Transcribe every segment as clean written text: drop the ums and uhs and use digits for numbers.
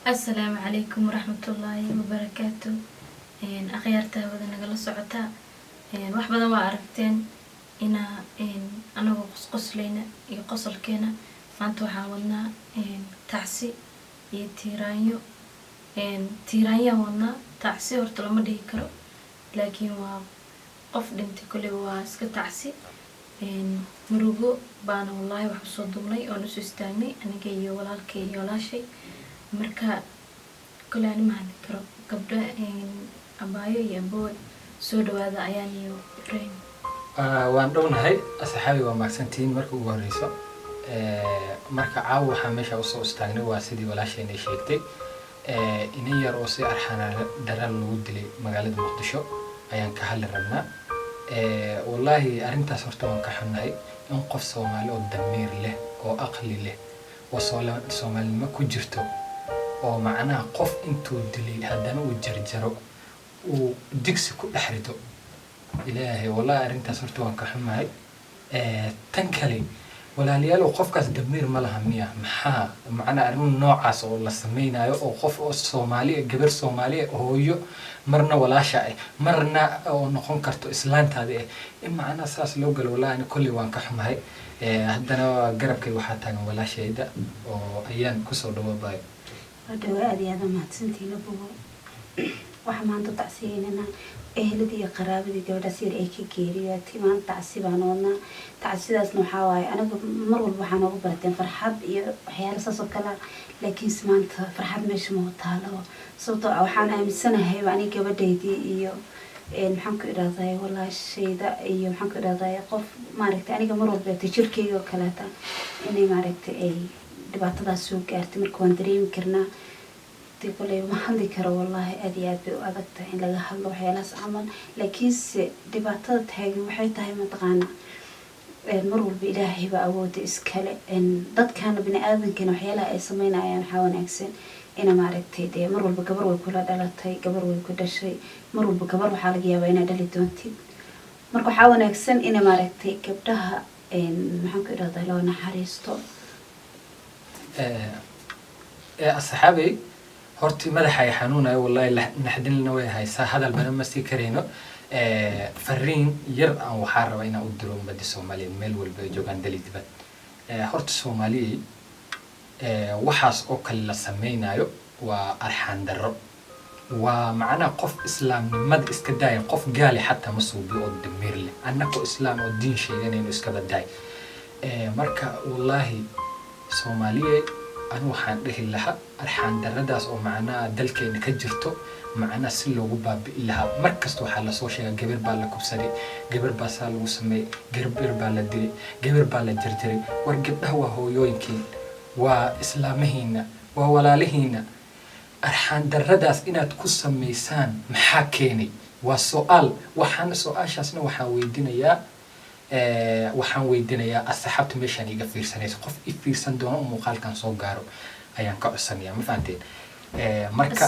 السلام عليكم ورحمة الله وبركاته. أخيرتها وذا نقل الصعطاء. وحبذا ما عرفتين أنا قص لينا يقصل كينا فانتو حاولنا تعسي يتيرانيو تيرانيا ونا تعسي ورطلما ديكرو لكن وقف دنتي كل واسك تعسي مروجو بانا والله وحبسو ضمني أو نسو استاني أنا جاي ولا الكي ولا شيء marka kale aan ma hadli karo gabdha abaayo iyo bood soo dhawaada ayaan iyo Ibrahim waan dhownahay asxaabi waa maagsantiin marka ugu horeyso marka caaw waxa meesha u soo istaagnay waa sidii walaasheenay sheegtay inay yar oo si arxana daran lagu dilay magaalada Muqdisho ayaan ka hadli rabnaa wallahi arintaas horta waan ka xunnahay in qof Soomaali oo damiir leh oo aqli leh oo Soomaalnimo ku jirto oo macnaha qof intuu dilay haddana uu jarjaro uu digsi ku dhaxrito ilaahay wallahi arintaas horta waan ka xumahay tan kale walaaliyaal qofkaas damiir ma laha miya maxaa macnaha arin noocaas oo la sameeynayo oo qof oo Soomaali gabar Soomaali hooyo marna walaasha ay marna oo noqon karto islaantaada in macnaha saas loo galo wallahi kulli waan ka xumahay haddana garabkay waxa taagan walaashayda oo ayaan ku soo dhawaabay ودوادي هذا ما تسنتي لبوه وحمان تتعسيننا أهلدي قرابتي جودا سير أيكي كيرياتي ما تعسيبانونا تعسيداس نحاواي أنا مرور بحنا وبرتين فرحات حيال ساسو كلا لكن سمانت فرحات مش موتالو صوتو أو حنا من سنة هاي وعني جبديدي إيو محمك إراداي والله الشيء ده إيو محمك إراداي قف ماركت أنا كمرور بتشركي وكلاتا إني ماركت أي dhibaatada soo gaartay markaan dareemi karnaa tiqolay waxaan dikaro wallahi aad iyo aad u adag tahay in laga hadlo waxyaalahaas camal laakiin dhibaatada taagan waxay tahay mataqaana mar walba Ilaahay baa awood iskale dadkana bini aadamkana waxyaalaha ay sameynayaan waxa wanaagsan ina maaragtay mar walba gabar way kula dhalatay gabar way ku dhashay mar walba gabar waxa laga yaabaa inay dhali doontid marka waxa wanaagsan ina maaragtay gabdhaha maxaan ku iraahdaa loo naxariisto asxaabi horti madaxa ay xanuunay wallahi naxdinna way haysaa hadal badan ma sii kareyno fariin yar aan waxa rabaa inaan u diro ummadda Soomaaliyeed meel walba joogan dalidbad horta Soomaaliyeed waxaas oo kale la sameynayo waa arxan darro waa macna qof islaamnimada iska daay qof gaali xataa masuubi oo damiir leh annako islaam oo diin sheeganayno iska baday marka wallahi Soomaaliyeed أنا وحان له لها الحان دراداس أو معنا دلك إنك جرتو معنا سلو باب لها مركز تو حال سوشيال جبر بالا كبسري جبر باسال وسمي جبر بالا دري جبر بالا جرجري ورجب هو يمكن وإسلامهنا وولالهنا الحان دراداس إن تقص ميسان محاكيني والسؤال وحان سؤال شاسنا وحاويدنا يا waxaan weydiinayaa asxaabta meeshan iga fiirsanayso qof i fiirsan doono muuqaalkan soo gaaro ayaan ka codsanayaa ma fahanteen marka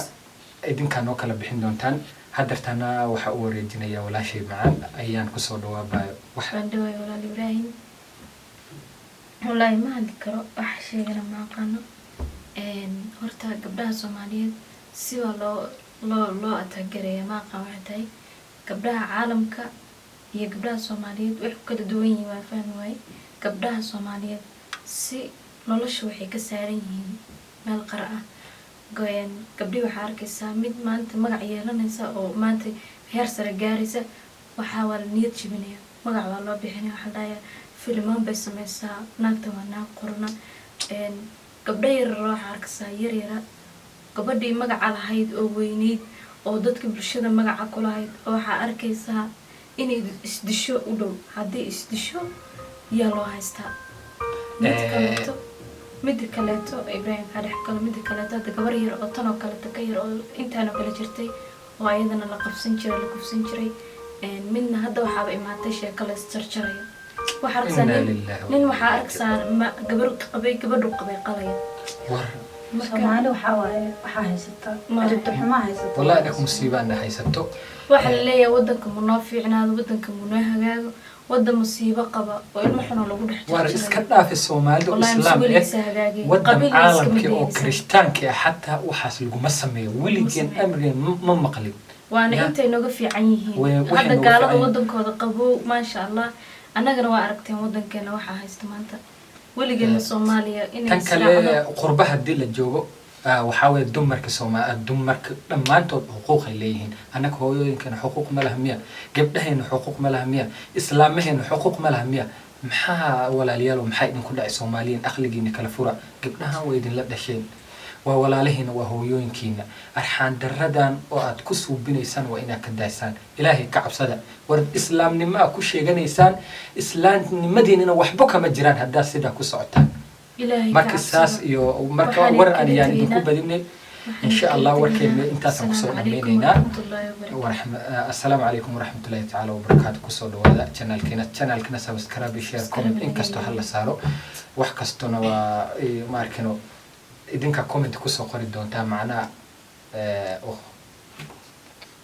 idinkaan oo kala bixin doontaan hadartana waxa uu wareejinayaa walaashay macaan ayaan ku soo dhawaabay waxaan dhawaay walaal Ibrahim wallahi ma hadli karo wax sheegana ma aqaano horta gabdhaha Soomaaliyeed si loo atagareeyo ma aqaan waxa tahay gabdhaha caalamka iyo gabdhaha Soomaaliyeed wax kala duwan yihiin waa fahmi waay gabdhaha Soomaaliyeed si nolosha waxay ka saaran yihiin meel qara ah gabdhi waxa arkaysaa mid maanta magac yeelanaysa oo maanta heer sare gaaraysa waxa wala niyad jibinaya magac waa loo bixinaya waxa dhaaya filmaan bay samaysaa naagta waa naag qorna gabdha yar waxa arkaysaa yar gabadhii magac lahayd oo weyneyd oo dadka bulshada magac ku lahayd waxa arkaysaa inay isdisho u dhow hadii isdisho yaa loo haystaa mid kaleeto Ibrahim xariix kale mid kaleeto gabar yar oo tan oo kale ka yar oo intaan oo kale jirtay oo ayadana la qabsan jiray midna hadda waxa ay imaatay sheeko la isjarjarayo waxa arksan nin waxa arksan gabar qabay gabadhu qabay qalay Soomaali waxaa waaye waxaa haysata arrinta xumaa haysata والله أنا مصيبة أنا حيسبته waxa la leeyahay wadanka ma noo fiicnaado wadanka ma noo hagaago wadan musiibo qaba oo ilmo xun oo lagu dhex jiro وأنا إسكتنا في الصومال والإسلام ودم عالم كي أو كريستان كي حتى وحاس الجمسمي ولجين أمري ما مقلب waana intay nooga fiican yihiin hadda gaalada wadankooda qabo ma sha Allah anagana waa aragteen wadankeena waxa haysta maanta weligeena Soomaaliya inay tan kale qurbaha dil la joogo waxa way dumarka Soomaaliya dumarka dhamaantood xuquuq ay leeyihiin anaka hooyooyinkana xuquuq ma laha miya gabdhaheena xuquuq ma laha miya islaamaheena xuquuq ma laha miya maxaa walaaliyaal maxay idin ku dhacay Soomaaliyiin aqligiina kala fura gabdhaha way idin la dhasheen waa walaalaheena waa hooyooyinkiina arxaan daradan oo aad ku suubinaysaan waa inaad ka daysaan ilaahay ka cabsada war islaamnimo ku sheeganaysaan islaamnimadiina waxba kama jiraan hadda sida ku socotaan ilaahay marka saas iyo marka war aan yaan idinku badinay insha Allah warkeena intaas aan ku soo dhameynaa assalaamu calaykum waraxmatullaahi tacaala wabarakaatuh ku soo dhawaada channelkeena subscribe share comment in kasto hal la saaro wax kastona waa ma arkino idinka comment ku soo qori doontaa macnaha